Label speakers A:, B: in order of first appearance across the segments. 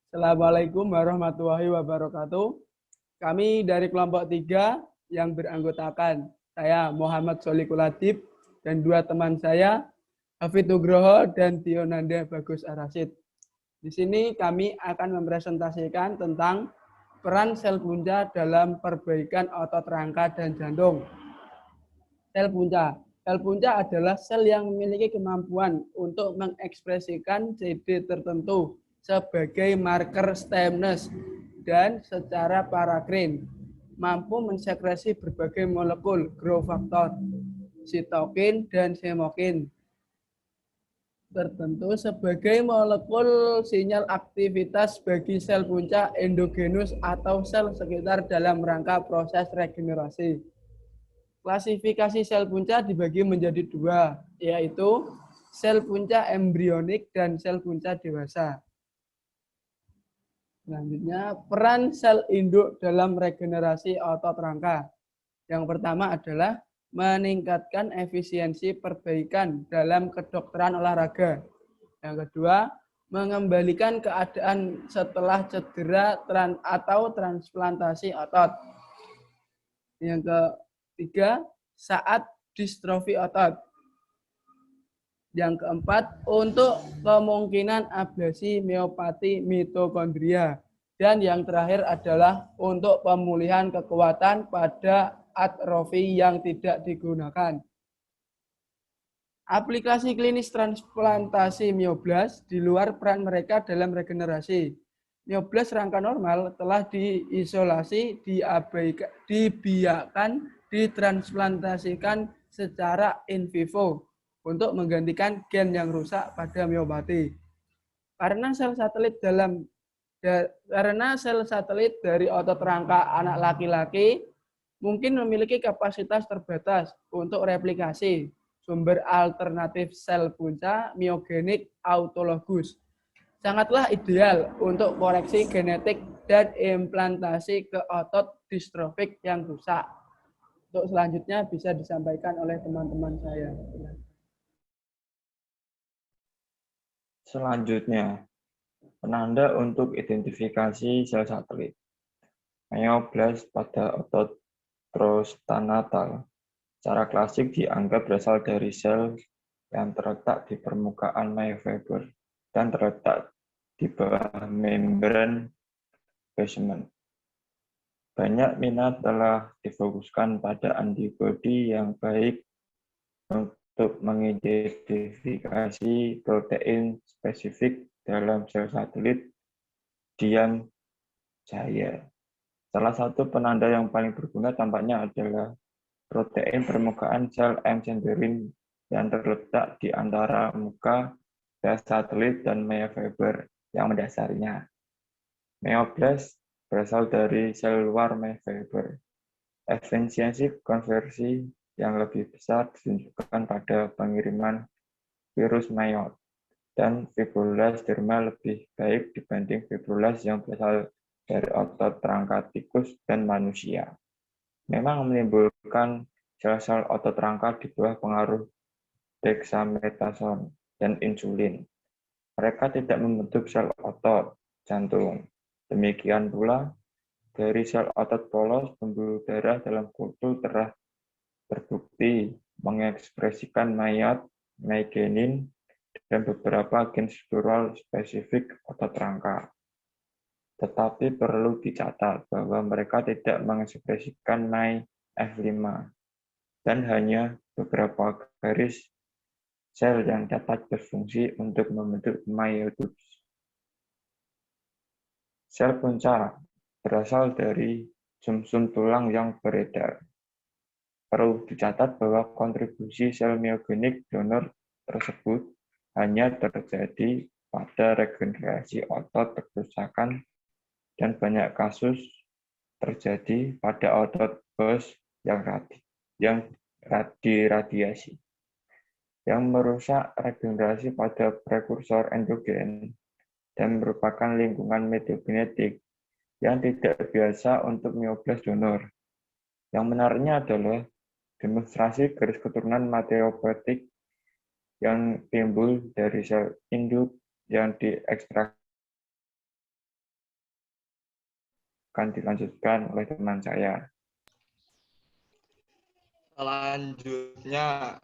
A: Assalamualaikum warahmatullahi wabarakatuh. Kami dari kelompok 3 yang beranggotakan saya Muhammad Solikul Adib dan dua teman saya Hafid Nugroho dan Tionanda Bagus Arasid. Di sini kami akan mempresentasikan tentang peran sel punca dalam perbaikan otot rangka dan jantung. Sel punca. Sel punca adalah sel yang memiliki kemampuan untuk mengekspresikan CD tertentu sebagai marker stemness dan secara parakrin mampu mensekresi berbagai molekul growth factor, sitokin dan semokin tertentu sebagai molekul sinyal aktivitas bagi sel punca endogenus atau sel sekitar dalam rangka proses regenerasi. Klasifikasi sel punca dibagi menjadi dua, yaitu sel punca embrionik dan sel punca dewasa. Selanjutnya, peran sel induk dalam regenerasi otot rangka. Yang pertama adalah meningkatkan efisiensi perbaikan dalam kedokteran olahraga. Yang kedua, mengembalikan keadaan setelah cedera atau transplantasi otot. Yang ketiga, saat distrofi otot. Yang keempat, untuk kemungkinan ablasi miopati mitokondria. Dan yang terakhir adalah untuk pemulihan kekuatan pada atrofi yang tidak digunakan. Aplikasi klinis transplantasi mioblas di luar peran mereka dalam regenerasi. Mioblas rangka normal telah diisolasi, dibiarkan, ditransplantasikan secara in vivo untuk menggantikan gen yang rusak pada miopati. Karena sel satelit dari otot rangka anak laki-laki mungkin memiliki kapasitas terbatas untuk replikasi sumber alternatif sel punca miogenik autologus. Sangatlah ideal untuk koreksi genetik dan implantasi ke otot distrofik yang rusak. Untuk selanjutnya bisa disampaikan oleh teman-teman saya.
B: Selanjutnya, penanda untuk identifikasi sel satelit. Myoblas pada otot prostanatal secara klasik dianggap berasal dari sel yang terletak di permukaan myofiber dan terletak di bawah membran basement. Banyak minat telah difokuskan pada antibodi yang baik untuk mengidentifikasi protein spesifik dalam sel satelit diam cahaya. Salah satu penanda yang paling berguna tampaknya adalah protein permukaan sel M-centaurin yang terletak di antara muka sel satelit dan myofiber yang mendasarinya. Myoblas berasal dari sel luar myofiber. Efisiensi konversi yang lebih besar ditunjukkan pada pengiriman virus myot, dan fibrolas derma lebih baik dibanding fibrolas yang berasal dari otot rangka tikus dan manusia. Memang menimbulkan sel-sel otot rangka di bawah pengaruh dexamethasone dan insulin. Mereka tidak membentuk sel otot jantung. Demikian pula, dari sel otot polos pembuluh darah dalam kultur telah terbukti mengekspresikan myot, myegenin, dan beberapa gen struktural spesifik otot rangka. Tetapi perlu dicatat bahwa mereka tidak mengekspresikan MyF5 dan hanya beberapa garis sel yang dapat berfungsi untuk membentuk myotubes. Sel punca berasal dari sumsum tulang yang beredar. Perlu dicatat bahwa kontribusi sel myogenik donor tersebut hanya terjadi pada regenerasi otot kerusakan dan banyak kasus terjadi pada otot host yang diradiasi, yang merusak regenerasi pada prekursor endogen dan merupakan lingkungan mitogenetik yang tidak biasa untuk myoblas donor. Yang menariknya adalah demonstrasi garis keturunan mateopatik yang timbul dari sel induk yang diekstraksi akan dilanjutkan oleh teman saya.
C: Selanjutnya,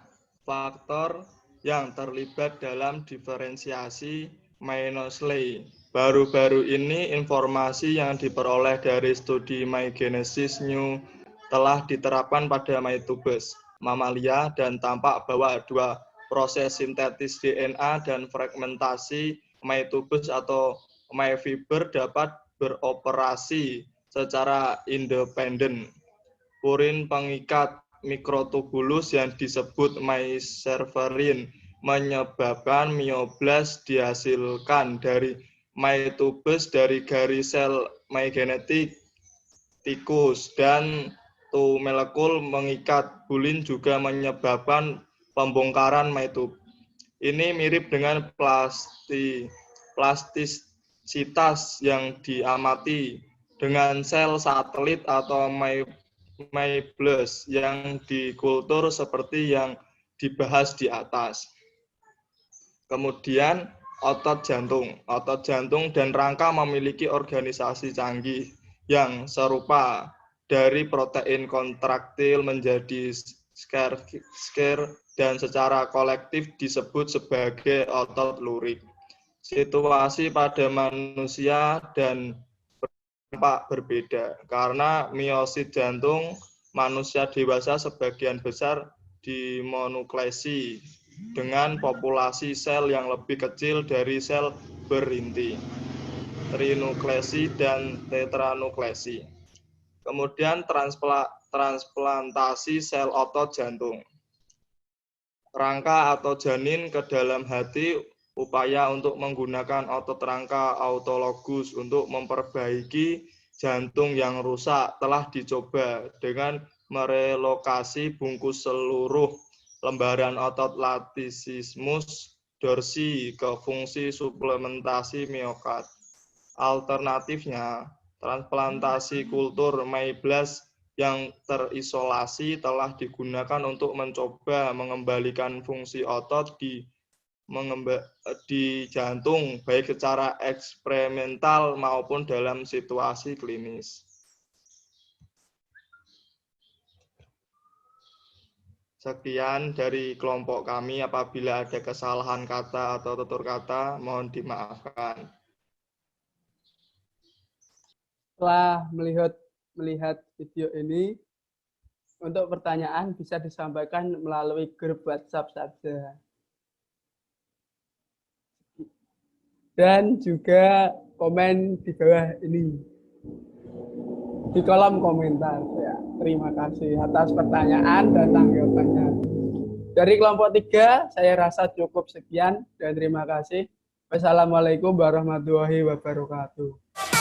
C: faktor yang terlibat dalam diferensiasi Moseley. Baru-baru ini informasi yang diperoleh dari studi mygenesis new telah diterapkan pada mytubes, mamalia, dan tampak bahwa dua proses sintetis DNA dan fragmentasi mytubes atau myfiber dapat beroperasi secara independen. Purin pengikat mikrotubulus yang disebut myserverin menyebabkan myoblas dihasilkan dari mytubes dari garis sel mygenetik tikus, dan molekul mengikat bulin juga menyebabkan pembongkaran mytubes. Ini mirip dengan plastisitas yang diamati dengan sel satelit atau myblus yang dikultur seperti yang dibahas di atas. Kemudian otot jantung. Otot jantung dan rangka memiliki organisasi canggih yang serupa, dari protein kontraktil menjadi skar dan secara kolektif disebut sebagai otot lurik. Situasi pada manusia dan tampak berbeda karena miosit jantung manusia dewasa sebagian besar dimonuklesi dengan populasi sel yang lebih kecil dari sel berinti, trinuklesi dan tetranuklesi. Kemudian transplantasi sel otot jantung. Rangka atau janin ke dalam hati, upaya untuk menggunakan otot rangka autologus untuk memperbaiki jantung yang rusak telah dicoba dengan merelokasi bungkus seluruh lembaran otot latissimus dorsi ke fungsi suplementasi miokard. Alternatifnya, transplantasi kultur myblast yang terisolasi telah digunakan untuk mencoba mengembalikan fungsi otot di jantung, baik secara eksperimental maupun dalam situasi klinis. Sekian dari kelompok kami. Apabila ada kesalahan kata atau tutur kata, mohon dimaafkan.
A: Setelah melihat video ini, untuk pertanyaan bisa disampaikan melalui grup WhatsApp saja. Dan juga komen di bawah ini, di kolom komentar. Ya, terima kasih atas pertanyaan dan tanggapannya. Dari kelompok 3, saya rasa cukup sekian dan terima kasih. Wassalamualaikum warahmatullahi wabarakatuh.